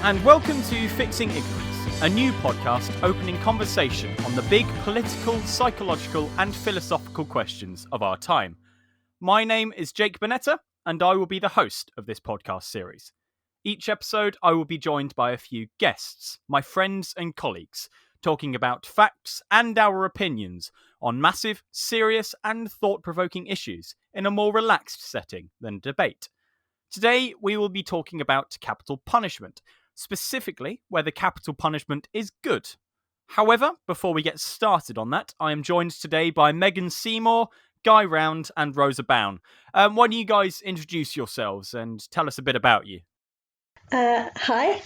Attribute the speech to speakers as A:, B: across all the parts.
A: and welcome to Fixing Ignorance, a new podcast opening conversation on the big political, psychological, and philosophical questions of our time. My name is Jake Bonetta, and I will be the host of this podcast series. Each episode, I will be joined by a few guests, my friends and colleagues, talking about facts and our opinions on massive, serious, and thought-provoking issues in a more relaxed setting than debate. Today, we will be talking about capital punishment, specifically whether capital punishment is good. However, before we get started on that, I am joined today by Megan Seymour, Guy Round, and Rosa Bown. Why don't you guys introduce yourselves and tell us a bit about you?
B: Hi,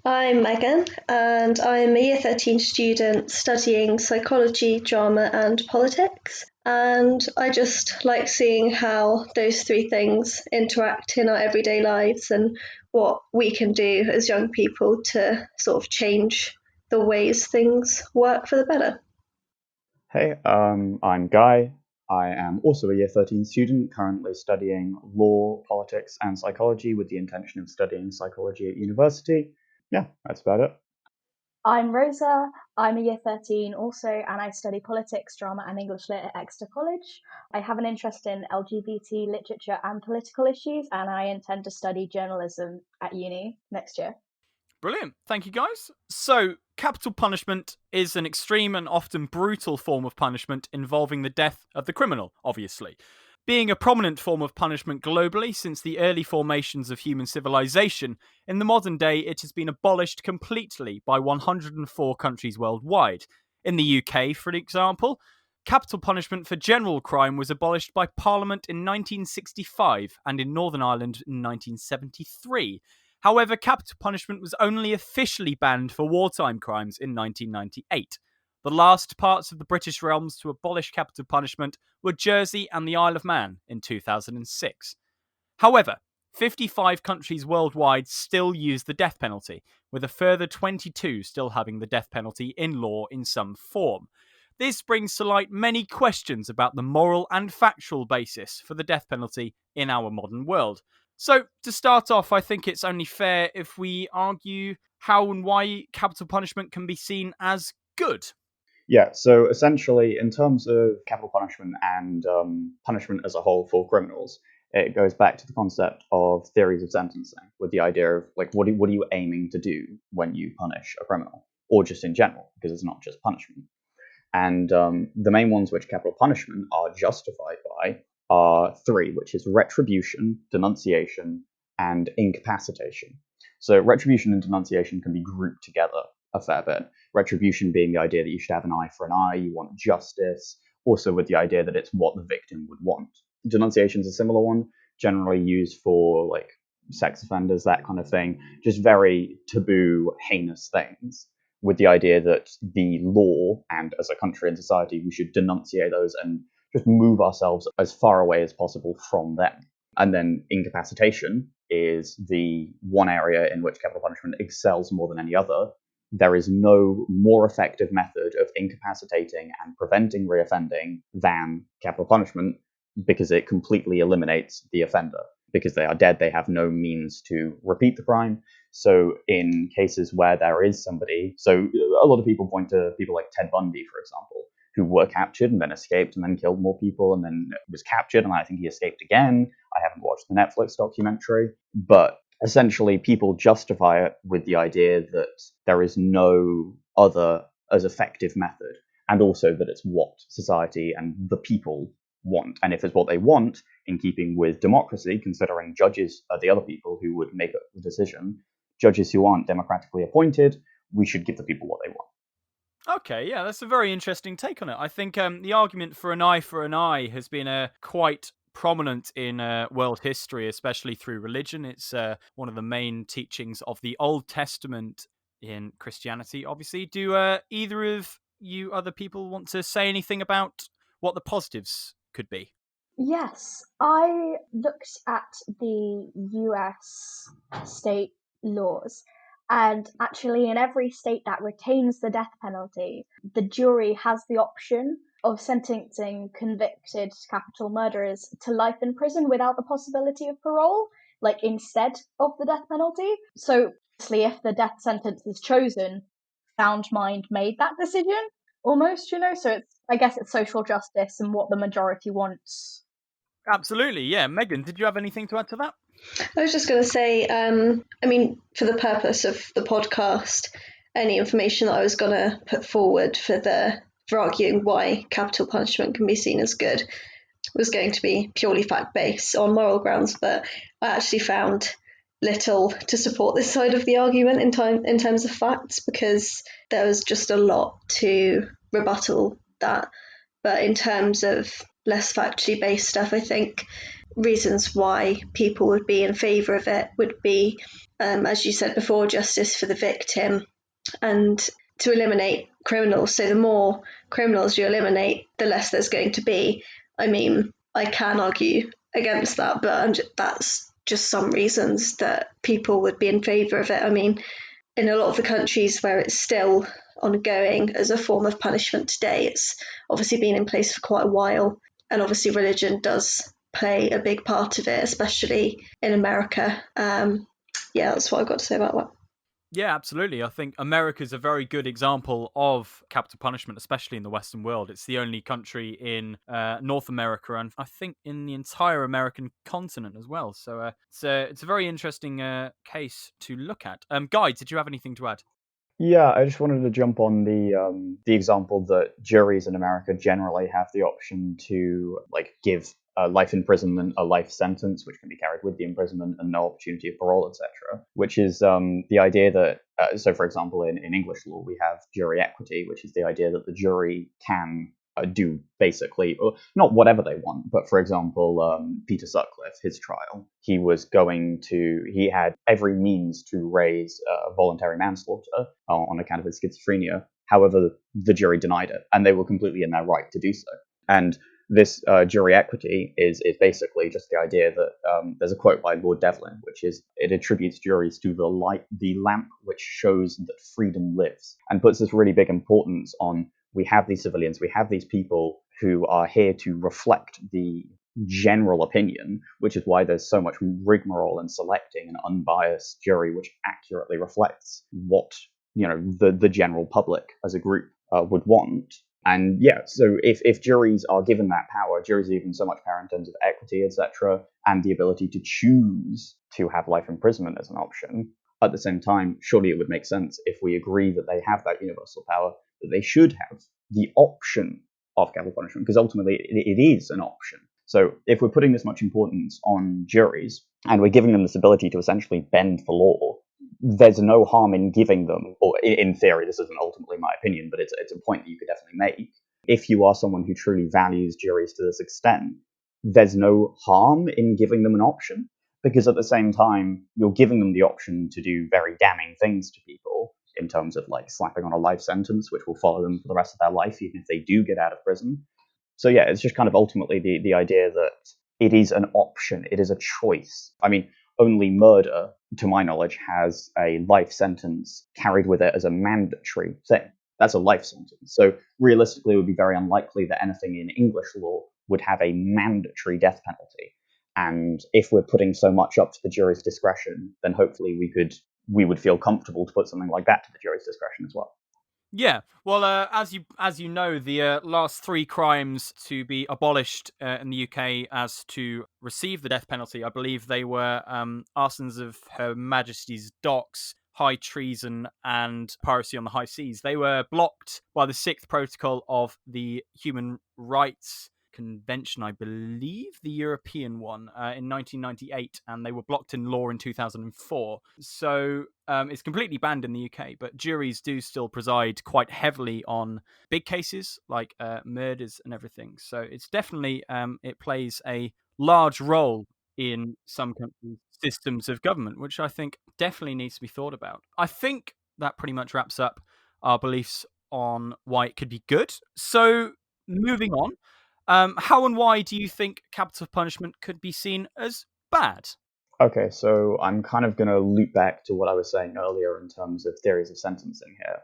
B: I'm Megan, and I'm a Year 13 student studying psychology, drama, and politics. And I just like seeing how those three things interact in our everyday lives and what we can do as young people to sort of change the ways things work for the better.
C: Hey, I'm Guy. I am also a Year 13 student, currently studying law, politics, and psychology with the intention of studying psychology at university. Yeah, that's about it.
D: I'm Rosa. I'm a Year 13 also, and I study politics, drama, and English Lit at Exeter College. I have an interest in LGBT literature and political issues, and I intend to study journalism at uni next year.
A: Brilliant. Thank you, guys. So, capital punishment is an extreme and often brutal form of punishment involving the death of the criminal, obviously. Being a prominent form of punishment globally since the early formations of human civilization, in the modern day it has been abolished completely by 104 countries worldwide. In the UK, for example, capital punishment for general crime was abolished by Parliament in 1965 and in Northern Ireland in 1973. However, capital punishment was only officially banned for wartime crimes in 1998. The last parts of the British realms to abolish capital punishment were Jersey and the Isle of Man in 2006. However, 55 countries worldwide still use the death penalty, with a further 22 still having the death penalty in law in some form. This brings to light many questions about the moral and factual basis for the death penalty in our modern world. So, to start off, I think it's only fair if we argue how and why capital punishment can be seen as good.
C: Yeah, so essentially, in terms of capital punishment and punishment as a whole for criminals, it goes back to the concept of theories of sentencing, with the idea of, like, what are you aiming to do when you punish a criminal? Or just in general, because it's not just punishment. And the main ones which capital punishment are justified by are three, which is retribution, denunciation, and incapacitation. So retribution and denunciation can be grouped together a fair bit. Retribution being the idea that you should have an eye for an eye, you want justice, also with the idea that it's what the victim would want. Denunciation is a similar one, generally used for like sex offenders, that kind of thing, just very taboo, heinous things, with the idea that the law and as a country and society, we should denunciate those and just move ourselves as far away as possible from them. And then incapacitation is the one area in which capital punishment excels more than any other. There is no more effective method of incapacitating and preventing reoffending than capital punishment, because it completely eliminates the offender. Because they are dead, they have no means to repeat the crime. So in cases where there is somebody, so a lot of people point to people like Ted Bundy, for example, who were captured and then escaped and then killed more people and then was captured, and I think he escaped again. I haven't watched the Netflix documentary, but essentially people justify it with the idea that there is no other as effective method, and also that it's what society and the people want. And if it's what they want, in keeping with democracy, considering judges are the other people who would make the decision, judges who aren't democratically appointed, we should give the people what they want.
A: Okay, yeah, that's a very interesting take on it. I think the argument for an eye has been quite prominent in world history, especially through religion. It's one of the main teachings of the Old Testament in Christianity, obviously. Do either of you other people want to say anything about what the positives could be?
D: Yes, I looked at the US state laws, and actually, in every state that retains the death penalty, the jury has the option of sentencing convicted capital murderers to life in prison without the possibility of parole, like instead of the death penalty. So if the death sentence is chosen, sound mind made that decision almost, so I guess it's social justice and what the majority wants.
A: Absolutely, yeah. Megan, did you have anything to add to that?
B: I was just going to say, for the purpose of the podcast, any information that I was going to put forward for arguing why capital punishment can be seen as good was going to be purely fact-based on moral grounds, but I actually found little to support this side of the argument in terms of facts, because there was just a lot to rebuttal that. But in terms of less factually based stuff, I think reasons why people would be in favour of it would be, as you said before, justice for the victim and to eliminate criminals. So the more criminals you eliminate, the less there's going to be. I mean, I can argue against that, but that's just some reasons that people would be in favour of it. I mean, in a lot of the countries where it's still ongoing as a form of punishment today, it's obviously been in place for quite a while. And obviously religion does play a big part of it, especially in America. That's what I've got to say about that.
A: Yeah, absolutely. I think America's a very good example of capital punishment, especially in the Western world. It's the only country in North America, and I think in the entire American continent as well. So it's a very interesting case to look at. Guy, did you have anything to add?
C: Yeah, I just wanted to jump on the example that juries in America generally have the option to give life imprisonment a life sentence, which can be carried with the imprisonment and no opportunity of parole, etc. Which is the idea that so, for example, in English law we have jury equity, which is the idea that the jury can do basically not whatever they want, but for example, Peter Sutcliffe, his trial, he had every means to raise voluntary manslaughter on account of his schizophrenia. However, the jury denied it, and they were completely in their right to do so. And this jury equity is basically just the idea that there's a quote by Lord Devlin, which is, it attributes juries to the lamp which shows that freedom lives, and puts this really big importance on, we have these civilians, we have these people who are here to reflect the general opinion, which is why there's so much rigmarole in selecting an unbiased jury which accurately reflects what the general public as a group would want. And yeah, so if juries are given that power, juries are given so much power in terms of equity, etc., and the ability to choose to have life imprisonment as an option. At the same time, surely it would make sense, if we agree that they have that universal power, that they should have the option of capital punishment, because ultimately it is an option. So if we're putting this much importance on juries, and we're giving them this ability to essentially bend the law, there's no harm in giving them, or in theory, this isn't ultimately my opinion, but it's a point that you could definitely make. If you are someone who truly values juries to this extent, there's no harm in giving them an option, because at the same time, you're giving them the option to do very damning things to people, in terms of slapping on a life sentence, which will follow them for the rest of their life, even if they do get out of prison. So yeah, it's just kind of ultimately the idea that it is an option, it is a choice. I mean, only murder, to my knowledge, has a life sentence carried with it as a mandatory thing. That's a life sentence. So realistically, it would be very unlikely that anything in English law would have a mandatory death penalty. And if we're putting so much up to the jury's discretion, then hopefully we would feel comfortable to put something like that to the jury's discretion as well.
A: Yeah, well, as you know, the last 3 crimes to be abolished in the UK as to receive the death penalty, I believe they were arsons of Her Majesty's docks, high treason, and piracy on the high seas. They were blocked by the 6th Protocol of the Human Rights Convention, I believe, the European one, in 1998, and they were blocked in law in 2004. So it's completely banned in the UK, but juries do still preside quite heavily on big cases like murders and everything. So it's definitely, it plays a large role in some countries' systems of government, which I think definitely needs to be thought about. I think that pretty much wraps up our beliefs on why it could be good. So moving on. How and why do you think capital punishment could be seen as bad?
C: Okay, so I'm kind of going to loop back to what I was saying earlier in terms of theories of sentencing here,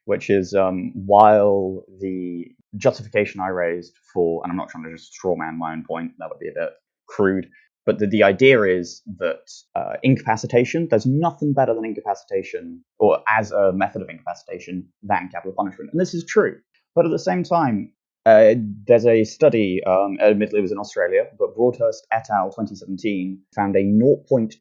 C: which is while the justification I raised for, and I'm not trying to just straw man my own point, that would be a bit crude, But the idea is that incapacitation, there's nothing better than incapacitation, or as a method of incapacitation, than capital punishment. And this is true. But at the same time, there's a study, admittedly it was in Australia, but Broadhurst et al. 2017 found a 0.28%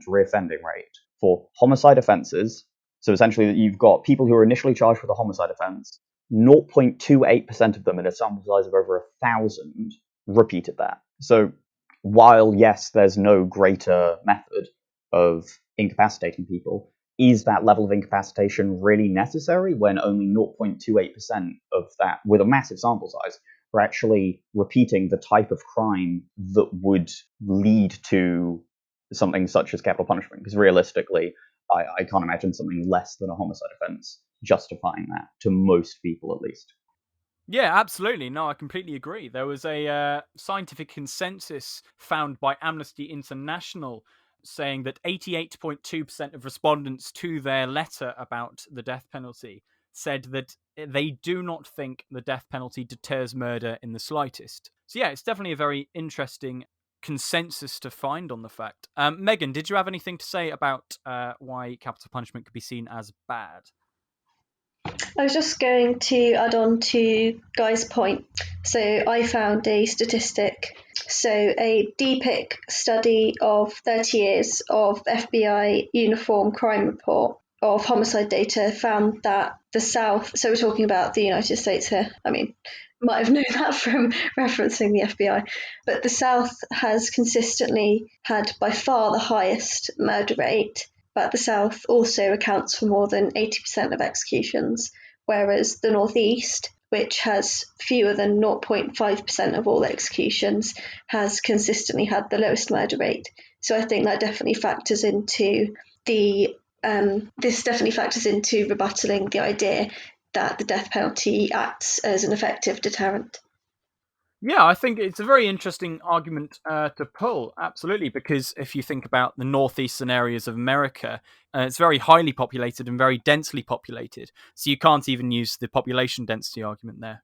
C: reoffending rate for homicide offences. So essentially, you've got people who are initially charged with a homicide offence, 0.28% of them in a sample size of over 1,000 repeated that. So while, yes, there's no greater method of incapacitating people, is that level of incapacitation really necessary when only 0.28% of that, with a massive sample size, are actually repeating the type of crime that would lead to something such as capital punishment? Because realistically, I can't imagine something less than a homicide offence justifying that, to most people at least.
A: Yeah, absolutely. No, I completely agree. There was a scientific consensus found by Amnesty International saying that 88.2% of respondents to their letter about the death penalty said that they do not think the death penalty deters murder in the slightest. So yeah, it's definitely a very interesting consensus to find on the fact. Megan, did you have anything to say about why capital punishment could be seen as bad?
B: I was just going to add on to Guy's point. So I found a statistic. So a DPIC study of 30 years of FBI uniform crime report of homicide data found that the South, so we're talking about the United States here, I mean, might have known that from referencing the FBI, but the South has consistently had by far the highest murder rate, but the South also accounts for more than 80% of executions, whereas the Northeast, which has fewer than 0.5% of all executions, has consistently had the lowest murder rate. So I think that definitely factors into rebuttaling the idea that the death penalty acts as an effective deterrent.
A: Yeah, I think it's a very interesting argument to pull, absolutely, because if you think about the northeastern areas of America, it's very highly populated and very densely populated. So you can't even use the population density argument there.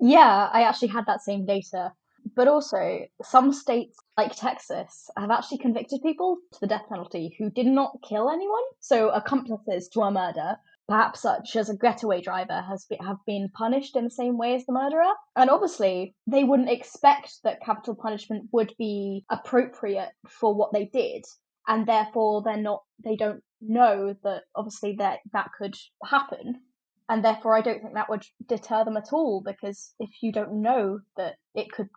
D: Yeah, I actually had that same data. But also, some states, like Texas, have actually convicted people to the death penalty who did not kill anyone. So, accomplices to a murder, perhaps such as a getaway driver, have been punished in the same way as the murderer. And obviously, they wouldn't expect that capital punishment would be appropriate for what they did. And therefore, they don't know that obviously that could happen. And therefore I don't think that would deter them at all, because if you don't know that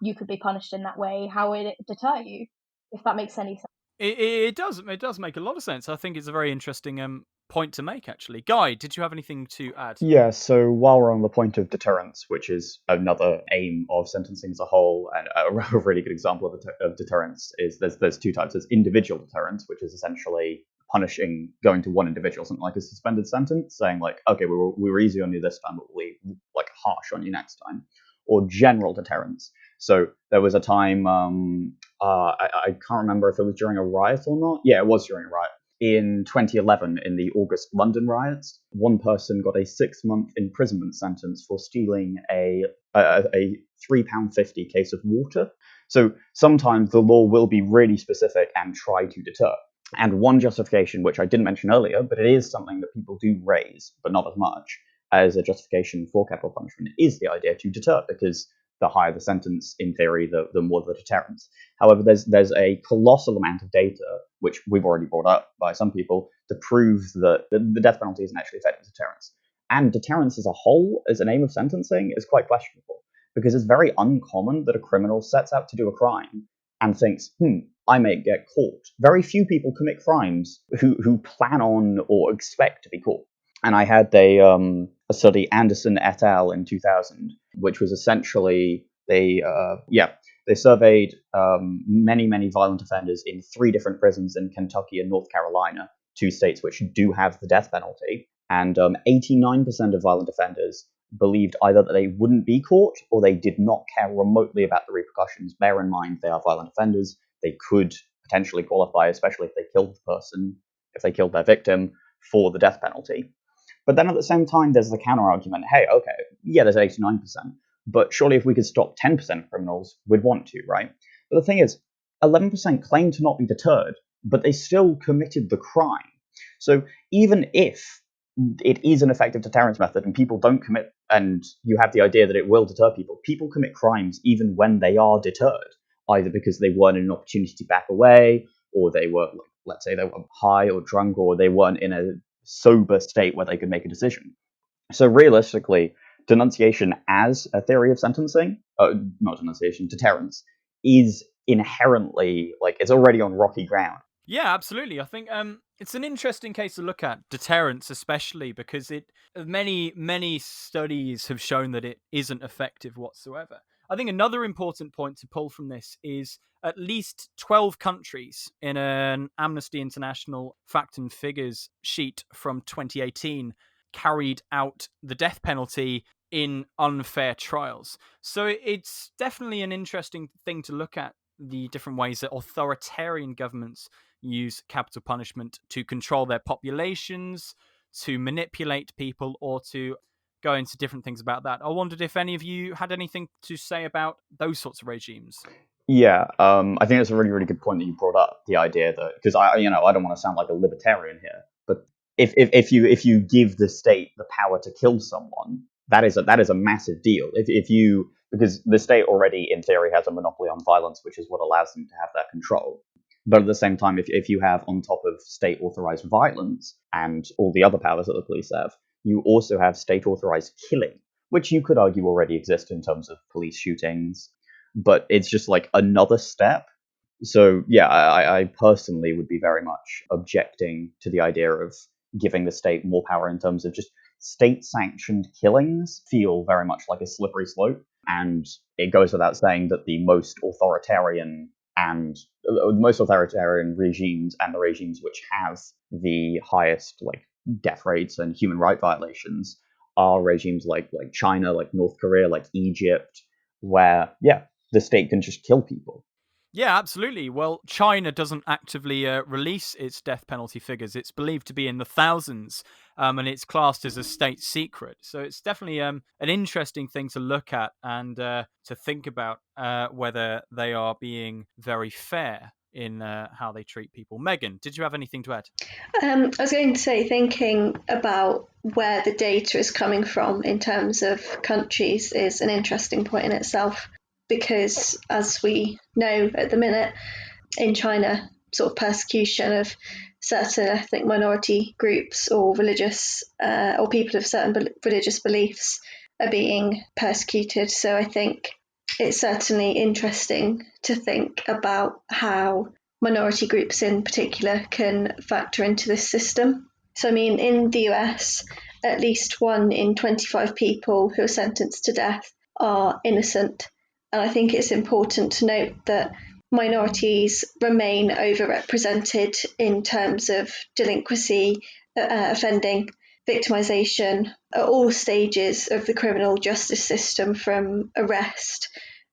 D: you could be punished in that way, how would it deter you? If that makes any sense.
A: It does. It does make a lot of sense. I think it's a very interesting point to make, actually. Guy, did you have anything to add?
C: Yeah, so while we're on the point of deterrence, which is another aim of sentencing as a whole, and a really good example of deterrence is there's two types. There's individual deterrence, which is essentially punishing, going to one individual, something like a suspended sentence, saying like, okay, we were easy on you this time, but we'll be like harsh on you next time. Or general deterrence. So there was a time, I can't remember if it was during a riot or not. Yeah, it was during a riot. In 2011, in the August London riots, one person got a 6-month imprisonment sentence for stealing a £3.50 case of water. So sometimes the law will be really specific and try to deter. And one justification, which I didn't mention earlier, but it is something that people do raise, but not as much, as a justification for capital punishment, is the idea to deter, because the higher the sentence, in theory, the more the deterrence. However, there's a colossal amount of data, which we've already brought up by some people, to prove that the death penalty isn't actually effective deterrence. And deterrence as a whole, as an aim of sentencing, is quite questionable, because it's very uncommon that a criminal sets out to do a crime and thinks, I may get caught. Very few people commit crimes who plan on or expect to be caught. And I had a study, Anderson et al. In 2000, which was essentially they surveyed many violent offenders in 3 different prisons in Kentucky and North Carolina, 2 states which do have the death penalty, and 89% of violent offenders believed either that they wouldn't be caught or they did not care remotely about the repercussions. Bear in mind, they are violent offenders. They could potentially qualify, especially if they killed the person, if they killed their victim, for the death penalty. But then at the same time, there's the counter argument. Hey, okay, yeah, there's 89%, but surely if we could stop 10% of criminals, we'd want to, right? But the thing is, 11% claim to not be deterred, but they still committed the crime. So even if it is an effective deterrence method and people don't commit, and you have the idea that it will deter people, people commit crimes even when they are deterred, either because they weren't in an opportunity to back away, or they were, let's say, they were high or drunk, or they weren't in a sober state where they could make a decision. So realistically, denunciation as a theory of sentencing, not denunciation, deterrence, is inherently, it's already on rocky ground.
A: Yeah, absolutely. I think it's an interesting case to look at, deterrence especially, because many studies have shown that it isn't effective whatsoever. I think another important point to pull from this is at least 12 countries in an Amnesty International fact and figures sheet from 2018 carried out the death penalty in unfair trials. So it's definitely an interesting thing to look at, the different ways that authoritarian governments use capital punishment to control their populations, to manipulate people, or to go into different things about that. I wondered if any of you had anything to say about those sorts of regimes.
C: Yeah, I think that's a really, really good point that you brought up. The idea that, because I don't want to sound like a libertarian here, but if you give the state the power to kill someone, that is a massive deal. Because the state already, in theory, has a monopoly on violence, which is what allows them to have that control. But at the same time, if you have on top of state authorized violence and all the other powers that the police have, you also have state authorized killing, which you could argue already exist in terms of police shootings. But it's just like another step. So yeah, I personally would be very much objecting to the idea of giving the state more power in terms of just state-sanctioned killings feel very much like a slippery slope. And it goes without saying that the most authoritarian regimes and the regimes which have the highest death rates and human right violations are regimes like China, like North Korea, like Egypt, where the state can just kill people.
A: Yeah, absolutely. Well, China doesn't actively release its death penalty figures. It's believed to be in the thousands, and it's classed as a state secret. So it's definitely an interesting thing to look at and to think about whether they are being very fair in how they treat people. Megan, did you have anything to add?
B: I was going to say, thinking about where the data is coming from in terms of countries is an interesting point in itself, because as we know at the minute, in China, sort of persecution of certain ethnic minority groups or religious or people of certain religious beliefs are being persecuted. So I think it's certainly interesting to think about how minority groups in particular can factor into this system. So I mean, in the US, at least 1 in 25 people who are sentenced to death are innocent. And I think it's important to note that minorities remain overrepresented in terms of delinquency, offending, victimisation at all stages of the criminal justice system, from arrest,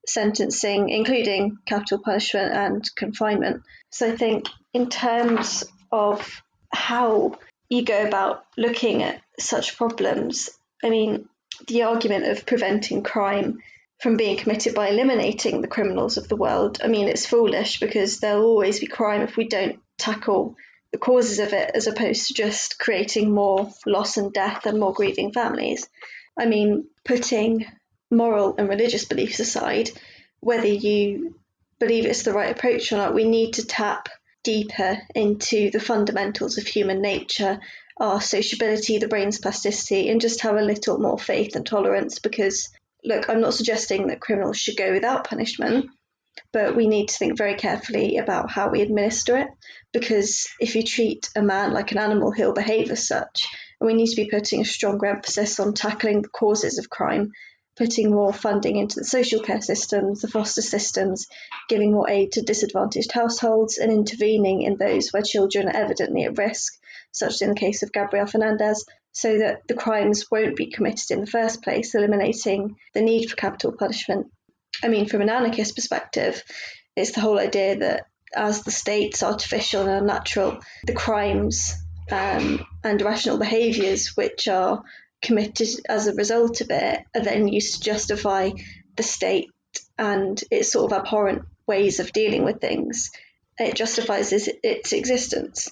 B: sentencing, including capital punishment and confinement. So I think in terms of how you go about looking at such problems, I mean, the argument of preventing crime from being committed by eliminating the criminals of the world, I mean, it's foolish, because there'll always be crime if we don't tackle the causes of it, as opposed to just creating more loss and death and more grieving families. I mean, putting moral and religious beliefs aside, whether you believe it's the right approach or not, we need to tap deeper into the fundamentals of human nature, our sociability, the brain's plasticity, and just have a little more faith and tolerance. Because, look, I'm not suggesting that criminals should go without punishment, but we need to think very carefully about how we administer it, because if you treat a man like an animal, he'll behave as such. And we need to be putting a stronger emphasis on tackling the causes of crime, putting more funding into the social care systems, the foster systems, giving more aid to disadvantaged households, and intervening in those where children are evidently at risk, such as in the case of Gabriel Fernandez, so that the crimes won't be committed in the first place, eliminating the need for capital punishment. I mean, from an anarchist perspective, it's the whole idea that as the state's artificial and unnatural, the crimes and irrational behaviours which are committed as a result of it are then used to justify the state and its sort of abhorrent ways of dealing with things, it justifies its existence.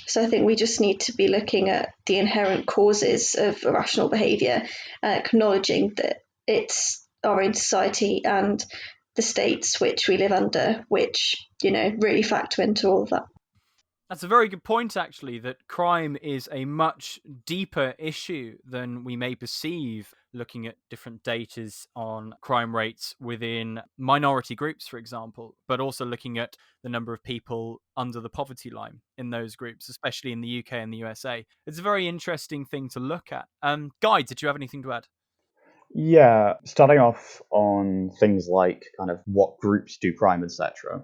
B: So I think we just need to be looking at the inherent causes of irrational behaviour, acknowledging that it's our own society and the states which we live under, which, really factor into all of that.
A: That's a very good point, actually, that crime is a much deeper issue than we may perceive looking at different datas on crime rates within minority groups, for example, but also looking at the number of people under the poverty line in those groups, especially in the UK and the USA. It's a very interesting thing to look at. Guy, did you have anything to add?
C: Yeah, starting off on things like kind of what groups do crime, etc.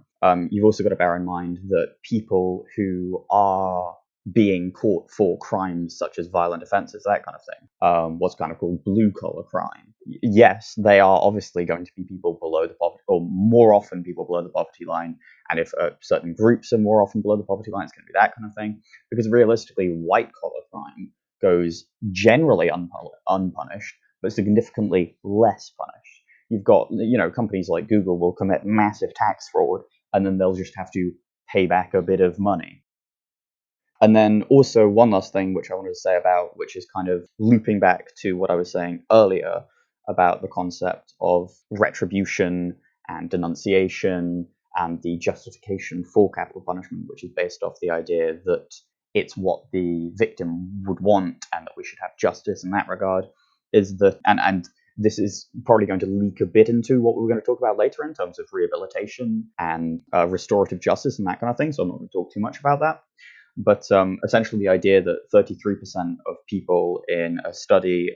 C: You've also got to bear in mind that people who are being caught for crimes such as violent offences, that kind of thing, what's kind of called blue collar crime. Yes, they are obviously going to be people below the poverty, or more often people below the poverty line. And if certain groups are more often below the poverty line, it's going to be that kind of thing. Because realistically, white collar crime goes generally unpunished, but significantly less punished. You've got, companies like Google will commit massive tax fraud, and then they'll just have to pay back a bit of money. And then also one last thing which I wanted to say about, which is kind of looping back to what I was saying earlier about the concept of retribution and denunciation and the justification for capital punishment, which is based off the idea that it's what the victim would want and that we should have justice in that regard, is that, and this is probably going to leak a bit into what we're going to talk about later in terms of rehabilitation and restorative justice and that kind of thing, so I'm not going to talk too much about that. But essentially the idea that 33% of people in a study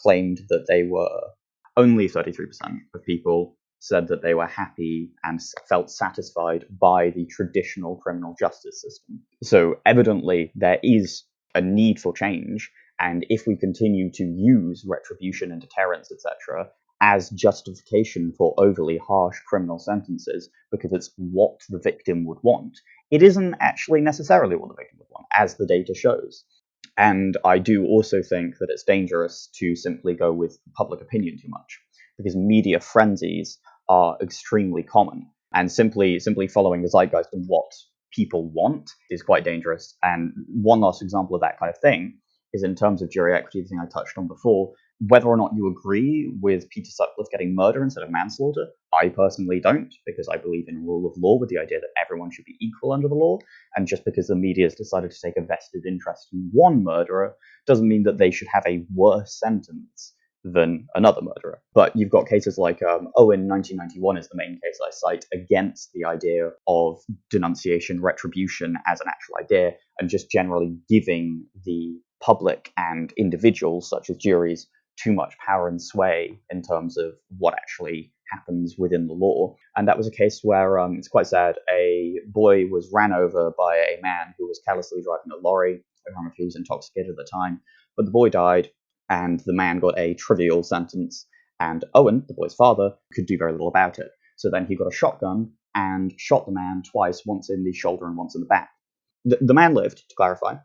C: claimed that they were, only 33% of people said that they were happy and felt satisfied by the traditional criminal justice system. So evidently there is a need for change, and if we continue to use retribution and deterrence, etc., as justification for overly harsh criminal sentences because it's what the victim would want, it isn't actually necessarily what the victim would want, as the data shows. And I do also think that it's dangerous to simply go with public opinion too much, because media frenzies are extremely common, and simply following the zeitgeist of what people want is quite dangerous. And one last example of that kind of thing is in terms of jury equity, the thing I touched on before. Whether or not you agree with Peter Sutcliffe getting murder instead of manslaughter, I personally don't, because I believe in rule of law with the idea that everyone should be equal under the law, and just because the media has decided to take a vested interest in one murderer doesn't mean that they should have a worse sentence than another murderer. But you've got cases like Owen 1991 is the main case I cite against the idea of denunciation, retribution as an actual idea, and just generally giving the public and individuals, such as juries, too much power and sway in terms of what actually happens within the law. And that was a case where, it's quite sad, a boy was ran over by a man who was carelessly driving a lorry. I don't remember if he was intoxicated at the time, but the boy died, and the man got a trivial sentence, and Owen, the boy's father, could do very little about it. So then he got a shotgun and shot the man twice, once in the shoulder and once in the back. The man lived, to clarify,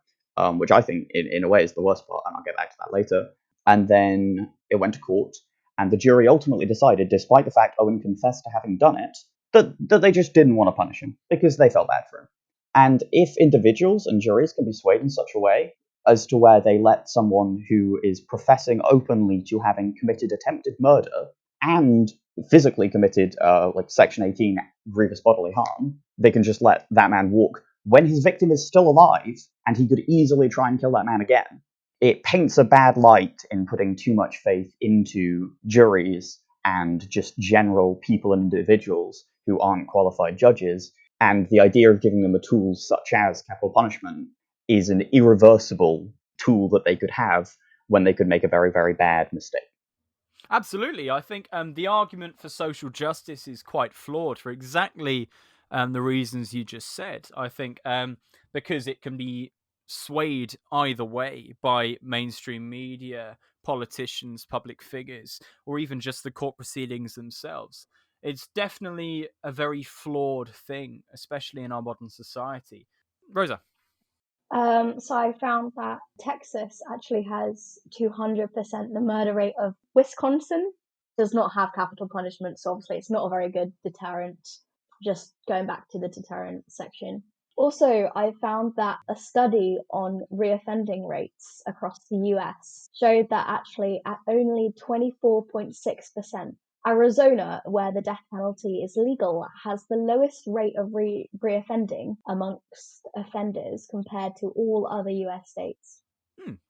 C: which I think in a way is the worst part, and I'll get back to that later. And then it went to court, and the jury ultimately decided, despite the fact Owen confessed to having done it, that they just didn't want to punish him because they felt bad for him. And if individuals and juries can be swayed in such a way as to where they let someone who is professing openly to having committed attempted murder and physically committed like Section 18 grievous bodily harm, they can just let that man walk when his victim is still alive and he could easily try and kill that man again. It paints a bad light in putting too much faith into juries and just general people and individuals who aren't qualified judges. And the idea of giving them a tool such as capital punishment is an irreversible tool that they could have when they could make a very, very bad mistake.
A: Absolutely. I think the argument for social justice is quite flawed for exactly the reasons you just said. I think because it can be swayed either way by mainstream media, politicians, public figures, or even just the court proceedings themselves. It's definitely a very flawed thing, especially in our modern society. Rosa.
D: So I found that Texas actually has 200% the murder rate of Wisconsin. does not have capital punishment, so obviously it's not a very good deterrent, just going back to the deterrent section. Also, I found that a study on reoffending rates across the US showed that actually at only 24.6%, Arizona, where the death penalty is legal, has the lowest rate of reoffending amongst offenders compared to all other US states.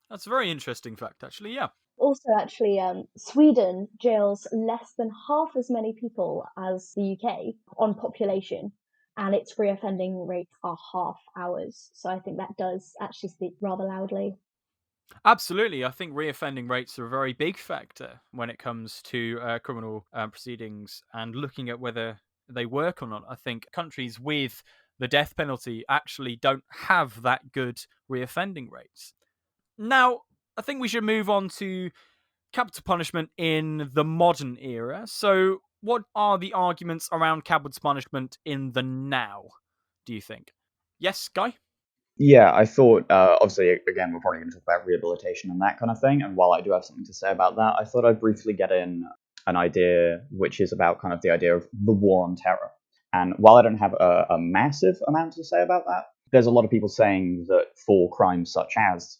A: That's a very interesting fact, actually, yeah.
D: Also, actually, Sweden jails less than half as many people as the UK on population, and its reoffending rates are half ours. So I think that does actually speak rather loudly.
A: Absolutely. I think reoffending rates are a very big factor when it comes to criminal proceedings and looking at whether they work or not. I think countries with the death penalty actually don't have that good reoffending rates. Now, I think we should move on to capital punishment in the modern era. So, what are the arguments around capital punishment in the now, do you think? Yes, Guy?
C: Yeah, I thought, obviously, again, we're probably going to talk about rehabilitation and that kind of thing. And while I do have something to say about that, I thought I'd briefly get in an idea which is about kind of the idea of the war on terror. And while I don't have a massive amount to say about that, there's a lot of people saying that for crimes such as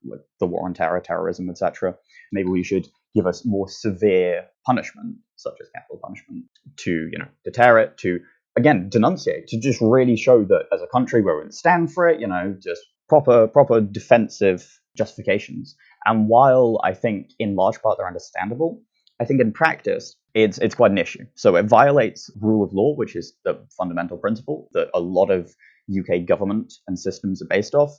C: like the war on terror, terrorism, etc., maybe we should give us more severe punishment, such as capital punishment, to deter it, to again denunciate, to just really show that as a country we're going to stand for it. Just proper defensive justifications. And while I think in large part they're understandable, I think in practice it's quite an issue. So it violates rule of law, which is the fundamental principle that a lot of UK government and systems are based off,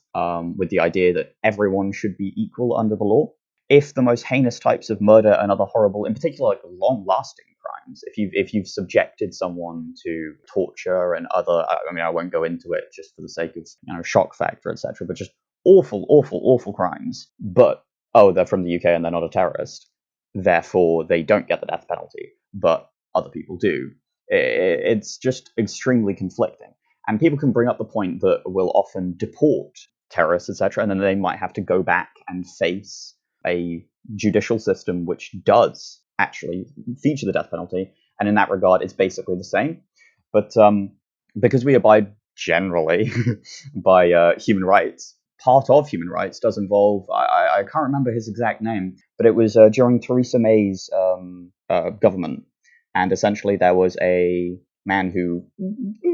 C: with the idea that everyone should be equal under the law. If the most heinous types of murder and other horrible, in particular like long-lasting crimes, if you've subjected someone to torture and other, I mean, I won't go into it just for the sake of shock factor, etc., but just awful crimes, but they're from the UK and they're not a terrorist, therefore they don't get the death penalty, but other people do. It's just extremely conflicting. And people can bring up the point that we'll often deport terrorists, etc., and then they might have to go back and face a judicial system which does actually feature the death penalty. And in that regard, it's basically the same. But because we abide generally by human rights, part of human rights does involve, I can't remember his exact name, but it was during Theresa May's government. And essentially there was a man who,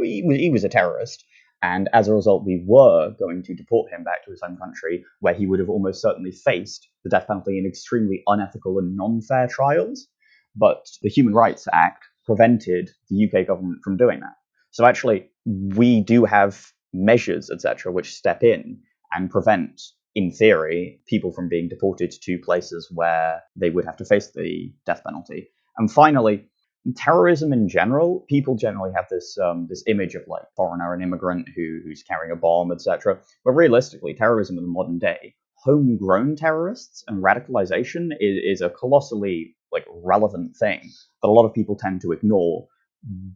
C: he was a terrorist. And as a result, we were going to deport him back to his home country, where he would have almost certainly faced the death penalty in extremely unethical and non-fair trials. But the Human Rights Act prevented the UK government from doing that. So actually, we do have measures, etc., which step in and prevent, in theory, people from being deported to places where they would have to face the death penalty. And finally, terrorism in general, people generally have this image of like foreigner and immigrant who's carrying a bomb, etc. But realistically, terrorism in the modern day, homegrown terrorists and radicalization is a colossally like relevant thing that a lot of people tend to ignore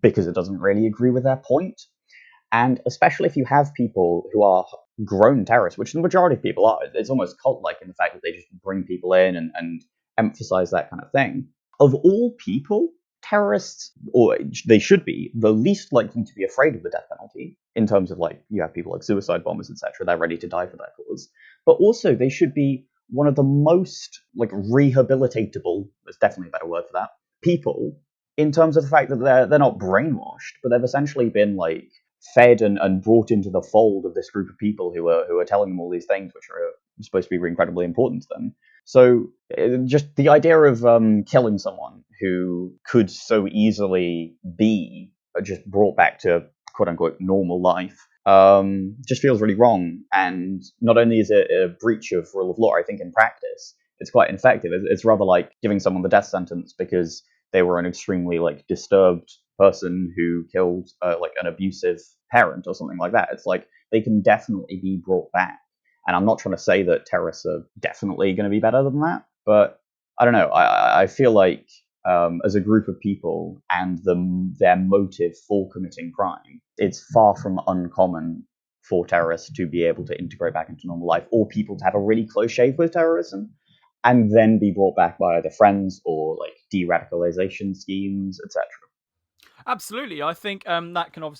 C: because it doesn't really agree with their point. And especially if you have people who are grown terrorists, which the majority of people are, it's almost cult-like in the fact that they just bring people in and emphasize that kind of thing. Of all people, terrorists, or they should be, the least likely to be afraid of the death penalty, in terms of like, you have people like suicide bombers, etc., they're ready to die for their cause. But also, they should be one of the most like rehabilitatable, there's definitely a better word for that, people, in terms of the fact that they're not brainwashed, but they've essentially been like fed and brought into the fold of this group of people who are telling them all these things which are supposed to be incredibly important to them. So just the idea of killing someone who could so easily be just brought back to quote unquote normal life just feels really wrong. And not only is it a breach of rule of law, I think in practice it's quite ineffective. It's rather like giving someone the death sentence because they were an extremely like disturbed person who killed like an abusive parent or something like that. It's like they can definitely be brought back. And I'm not trying to say that terrorists are definitely going to be better than that, but I don't know. I feel like as a group of people and their motive for committing crime, it's far from uncommon for terrorists to be able to integrate back into normal life, or people to have a really close shave with terrorism. and then be brought back by either friends or like de-radicalization schemes, etc.
A: Absolutely, I think that can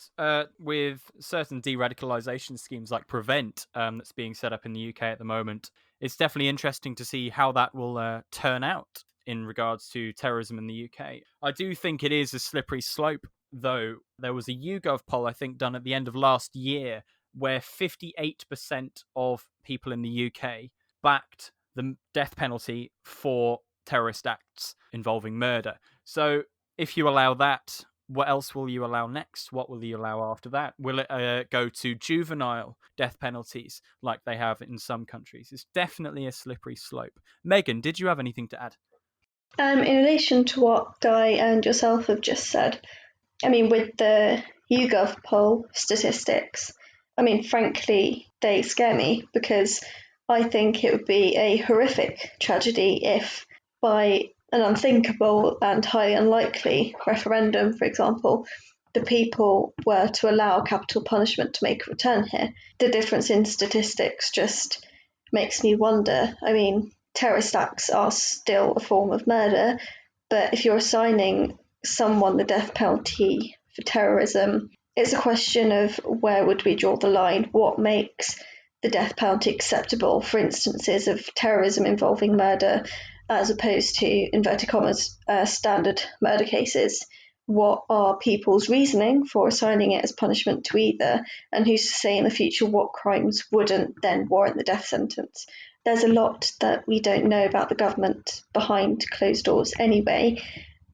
A: with certain de-radicalization schemes like Prevent that's being set up in the UK at the moment. It's definitely interesting to see how that will turn out in regards to terrorism in the UK. I do think it is a slippery slope, though. There was a YouGov poll I think done at the end of last year where 58% of people in the UK backed the death penalty for terrorist acts involving murder. So if you allow that, what else will you allow next? What will you allow after that? Will it go to juvenile death penalties like they have in some countries? It's definitely a slippery slope. Megan, did you have anything to add?
B: In relation to what Guy and yourself have just said, I mean, with the YouGov poll statistics, I mean, frankly, they scare me because I think it would be a horrific tragedy if, by an unthinkable and highly unlikely referendum, for example, the people were to allow capital punishment to make a return here. The difference in statistics just makes me wonder. I mean, terrorist acts are still a form of murder, but if you're assigning someone the death penalty for terrorism, it's a question of where would we draw the line? What makes the death penalty acceptable for instances of terrorism involving murder, as opposed to, inverted commas, standard murder cases? What are people's reasoning for assigning it as punishment to either? And who's to say in the future what crimes wouldn't then warrant the death sentence? There's a lot that we don't know about the government behind closed doors anyway,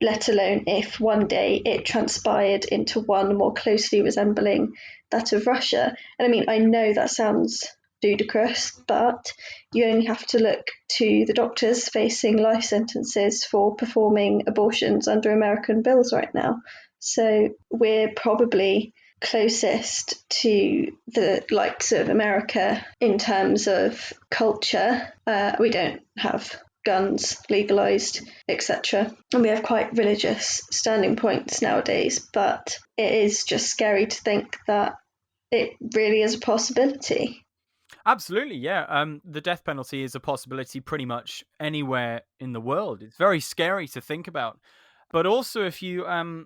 B: let alone if one day it transpired into one more closely resembling that of Russia. And I mean, I know that sounds ludicrous, but you only have to look to the doctors facing life sentences for performing abortions under American bills right now. So we're probably closest to the likes of America in terms of culture. We don't have guns legalized, etc. And we have quite religious standing points nowadays, but it is just scary to think that it really is a possibility.
A: Absolutely, yeah. The death penalty is a possibility pretty much anywhere in the world. It's very scary to think about. But also, if you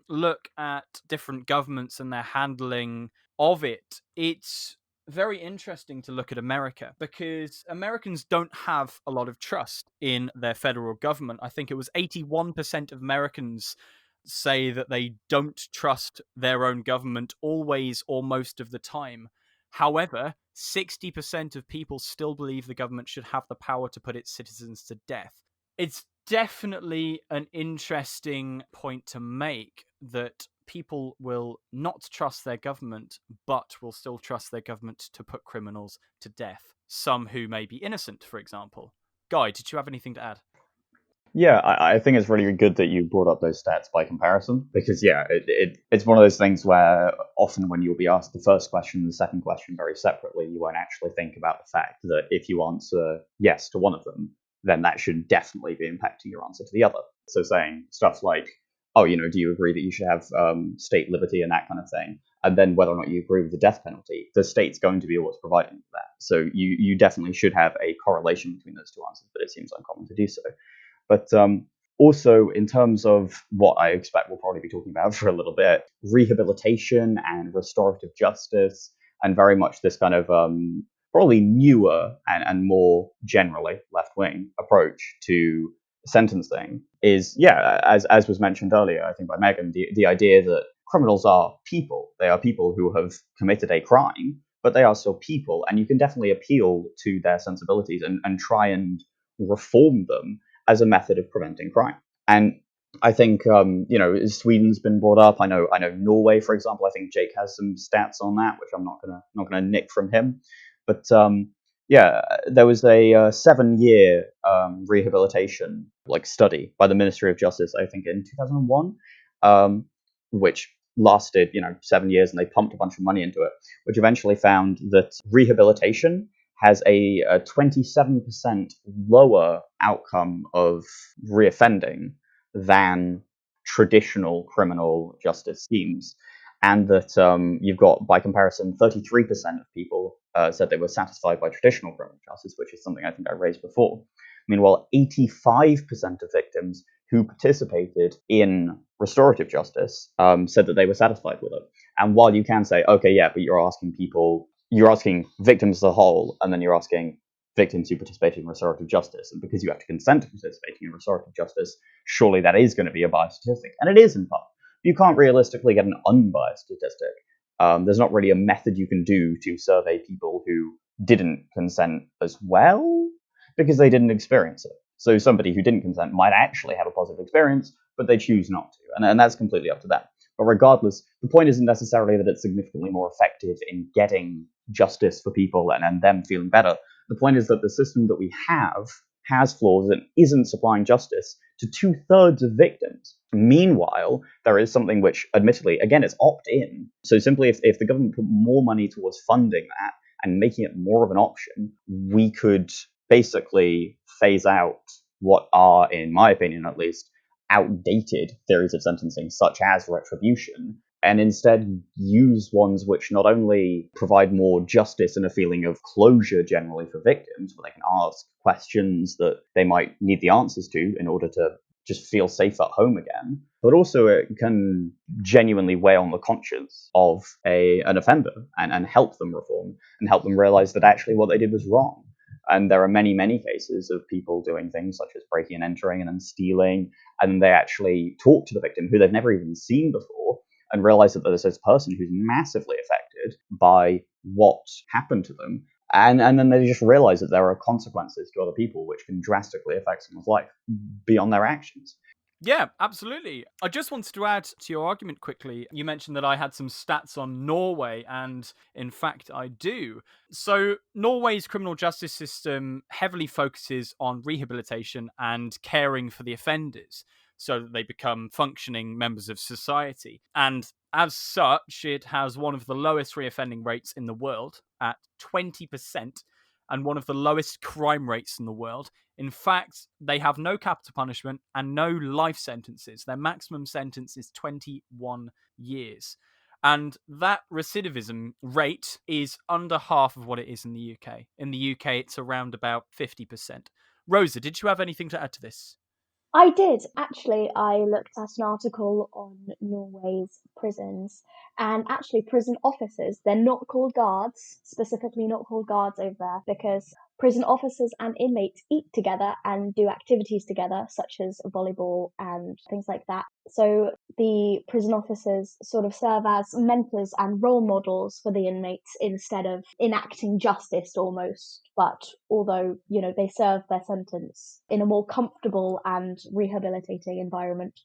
A: look at different governments and their handling of it, it's very interesting to look at America because Americans don't have a lot of trust in their federal government. I think it was 81% of Americans say that they don't trust their own government always or most of the time. However, 60% of people still believe the government should have the power to put its citizens to death. It's definitely an interesting point to make that people will not trust their government, but will still trust their government to put criminals to death. Some who may be innocent, for example. Guy, did you have anything to add?
C: Yeah, I think it's really good that you brought up those stats by comparison because, yeah, it's one of those things where often when you'll be asked the first question and the second question very separately, you won't actually think about the fact that if you answer yes to one of them, then that should definitely be impacting your answer to the other. So saying stuff like, oh, do you agree that you should have state liberty and that kind of thing? And then whether or not you agree with the death penalty, the state's going to be what's providing that. So you definitely should have a correlation between those two answers, but it seems uncommon to do so. But also, in terms of what I expect we'll probably be talking about for a little bit, rehabilitation and restorative justice, and very much this kind of probably newer and more generally left-wing approach to sentencing is, yeah, as was mentioned earlier, I think by Megan, the idea that criminals are people. They are people who have committed a crime, but they are still people, and you can definitely appeal to their sensibilities and try and reform them as a method of preventing crime. And I think Sweden's been brought up. I know Norway, for example. I think Jake has some stats on that, which I'm not gonna nick from him. But there was a 7-year rehabilitation study by the Ministry of Justice, I think in 2001, which lasted 7 years, and they pumped a bunch of money into it, which eventually found that rehabilitation has a 27% lower outcome of reoffending than traditional criminal justice schemes. And that you've got, by comparison, 33% of people said they were satisfied by traditional criminal justice, which is something I think I raised before. Meanwhile, 85% of victims who participated in restorative justice said that they were satisfied with it. And while you can say, okay, yeah, but you're asking victims as a whole, and then you're asking victims who participated in restorative justice, and because you have to consent to participating in restorative justice, surely that is going to be a biased statistic. And it is in part. You can't realistically get an unbiased statistic. There's not really a method you can do to survey people who didn't consent as well, because they didn't experience it. So somebody who didn't consent might actually have a positive experience, but they choose not to. And that's completely up to them. But regardless, the point isn't necessarily that it's significantly more effective in getting justice for people and them feeling better. The point is that the system that we have has flaws and isn't supplying justice to 2/3 of victims. Meanwhile, there is something which, admittedly, again, it's opt-in. So simply if the government put more money towards funding that and making it more of an option, we could basically phase out what are, in my opinion at least, outdated theories of sentencing, such as retribution, and instead use ones which not only provide more justice and a feeling of closure generally for victims, where they can ask questions that they might need the answers to in order to just feel safe at home again, but also it can genuinely weigh on the conscience of an offender and help them reform and help them realize that actually what they did was wrong. And there are many, many cases of people doing things such as breaking and entering and then stealing, and they actually talk to the victim who they've never even seen before and realize that there's this person who's massively affected by what happened to them. And then they just realize that there are consequences to other people which can drastically affect someone's life beyond their actions.
A: Yeah, absolutely. I just wanted to add to your argument quickly. You mentioned that I had some stats on Norway, and in fact, I do. So, Norway's criminal justice system heavily focuses on rehabilitation and caring for the offenders so that they become functioning members of society. And as such, it has one of the lowest reoffending rates in the world at 20%. And one of the lowest crime rates in the world. In fact, they have no capital punishment and no life sentences. Their maximum sentence is 21 years. And that recidivism rate is under half of what it is in the UK. In the UK, it's around about 50%. Rosa, did you have anything to add to this?
D: I did. Actually, I looked at an article on Norway's prisons, and actually prison officers, they're not called guards, specifically not called guards over there, because prison officers and inmates eat together and do activities together, such as volleyball and things like that. So the prison officers sort of serve as mentors and role models for the inmates instead of enacting justice almost. But although, they serve their sentence in a more comfortable and rehabilitating environment.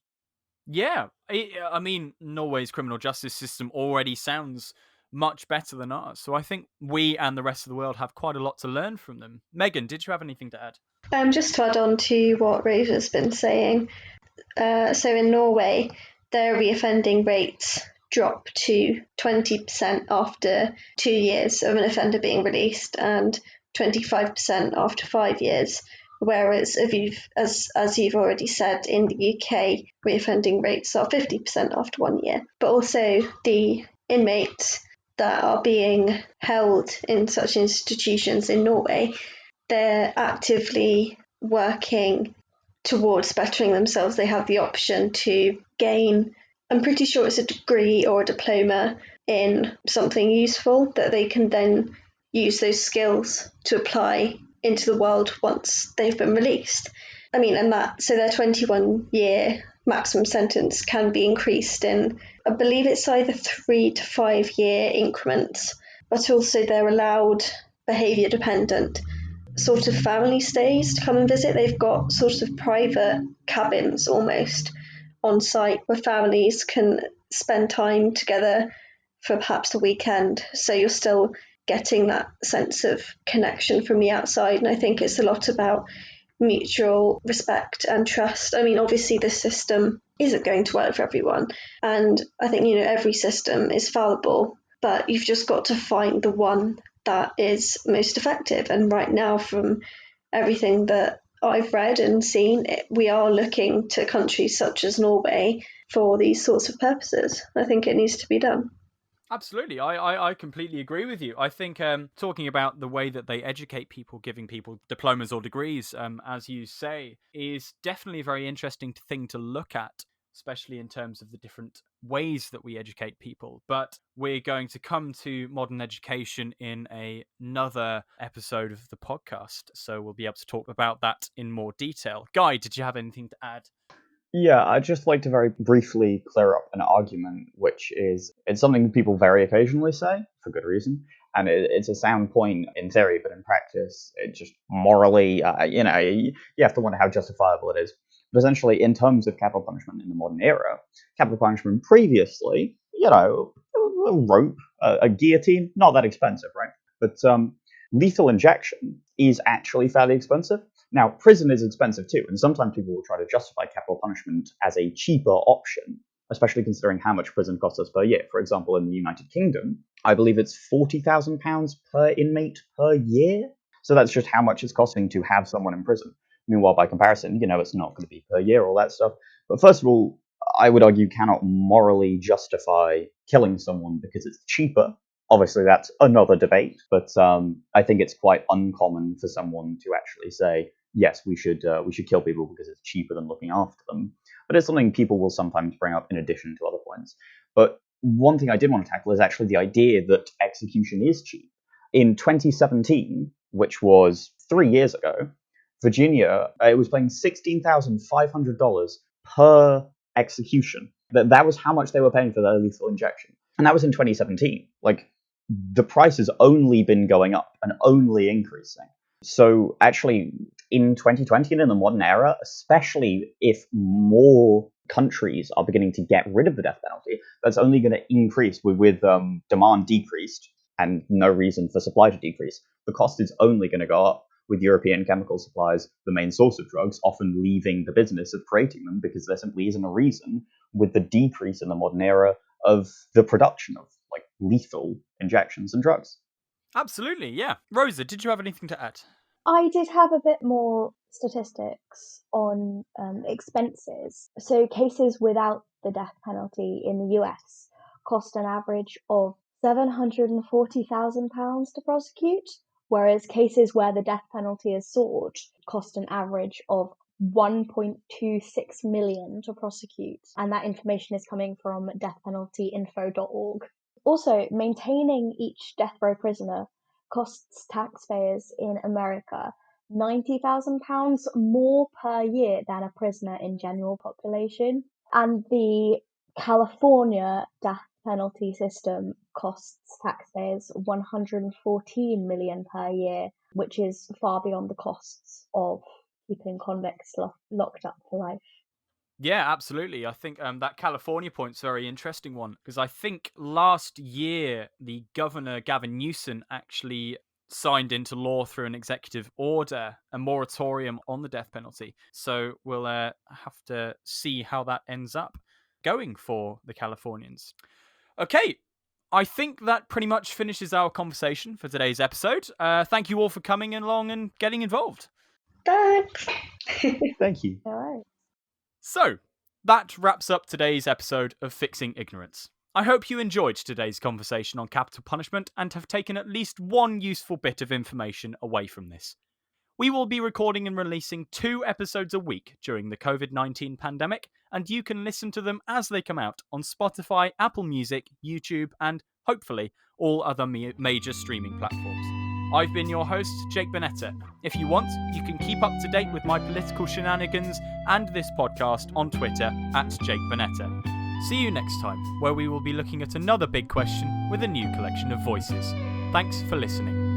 A: Yeah, I mean, Norway's criminal justice system already sounds much better than ours. So I think we and the rest of the world have quite a lot to learn from them. Megan, did you have anything to add?
B: Just to add on to what Rosa's been saying, so in Norway, their reoffending rates drop to 20% after 2 years of an offender being released and 25% after 5 years. Whereas, as you've already said, in the UK, reoffending rates are 50% after 1 year. But also the inmates that are being held in such institutions in Norway, they're actively working towards bettering themselves. They have the option to gain, I'm pretty sure it's a degree or a diploma in something useful that they can then use those skills to apply into the world once they've been released. And so their 21-year maximum sentence can be increased in, I believe it's either 3 to 5 year increments, but also they're allowed behaviour dependent sort of family stays to come and visit. They've got sort of private cabins almost on site where families can spend time together for perhaps the weekend. So you're still getting that sense of connection from the outside. And I think it's a lot about mutual respect and trust. Obviously the system isn't going to work for everyone. And I think, every system is fallible, but you've just got to find the one that is most effective. And right now, from everything that I've read and seen, we are looking to countries such as Norway for these sorts of purposes. I think it needs to be done.
A: Absolutely. I completely agree with you. I think talking about the way that they educate people, giving people diplomas or degrees, as you say, is definitely a very interesting thing to look at, especially in terms of the different ways that we educate people. But we're going to come to modern education in another episode of the podcast, so we'll be able to talk about that in more detail. Guy, did you have anything to add?
C: Yeah, I'd just like to very briefly clear up an argument, which is it's something people very occasionally say for good reason, and it's a sound point in theory, but in practice, it just morally, you have to wonder how justifiable it is. But essentially, in terms of capital punishment in the modern era, capital punishment previously, a rope, a guillotine, not that expensive, right? But lethal injection is actually fairly expensive. Now, prison is expensive too, and sometimes people will try to justify capital punishment as a cheaper option, especially considering how much prison costs us per year. For example, in the United Kingdom, I believe it's £40,000 per inmate per year. So that's just how much it's costing to have someone in prison. Meanwhile, by comparison, it's not going to be per year, all that stuff. But first of all, I would argue cannot morally justify killing someone because it's cheaper. Obviously, that's another debate, but I think it's quite uncommon for someone to actually say, yes, we should kill people because it's cheaper than looking after them. But it's something people will sometimes bring up in addition to other points. But one thing I did want to tackle is actually the idea that execution is cheap. In 2017, which was 3 years ago, Virginia, it was paying $16,500 per execution. That was how much they were paying for their lethal injection. And that was in 2017. The price has only been going up and only increasing. So actually, in 2020 and in the modern era, especially if more countries are beginning to get rid of the death penalty, that's only going to increase with demand decreased and no reason for supply to decrease. The cost is only going to go up, with European chemical supplies, the main source of drugs, often leaving the business of creating them because there simply isn't a reason, with the decrease in the modern era, of the production of lethal injections and drugs.
A: Absolutely, yeah. Rosa, did you have anything to add?
D: I did have a bit more statistics on expenses. So cases without the death penalty in the US cost an average of £740,000 to prosecute, whereas cases where the death penalty is sought cost an average of $1.26 million to prosecute. And that information is coming from deathpenaltyinfo.org. Also, maintaining each death row prisoner costs taxpayers in America £90,000 more per year than a prisoner in general population. And the California death penalty system costs taxpayers $114 million per year, which is far beyond the costs of keeping convicts locked up for life.
A: Yeah, absolutely. I think that California point's a very interesting one, because I think last year the governor, Gavin Newsom, actually signed into law through an executive order a moratorium on the death penalty. So we'll have to see how that ends up going for the Californians. Okay, I think that pretty much finishes our conversation for today's episode. Thank you all for coming along and getting involved.
B: Thanks.
C: Thank you.
D: All right.
A: So, that wraps up today's episode of Fixing Ignorance. I hope you enjoyed today's conversation on capital punishment and have taken at least one useful bit of information away from this. We will be recording and releasing 2 episodes a week during the COVID-19 pandemic, and you can listen to them as they come out on Spotify, Apple Music, YouTube, and hopefully all other major streaming platforms. I've been your host, Jake Bonetta. If you want, you can keep up to date with my political shenanigans and this podcast on Twitter @JakeBonetta. See you next time, where we will be looking at another big question with a new collection of voices. Thanks for listening.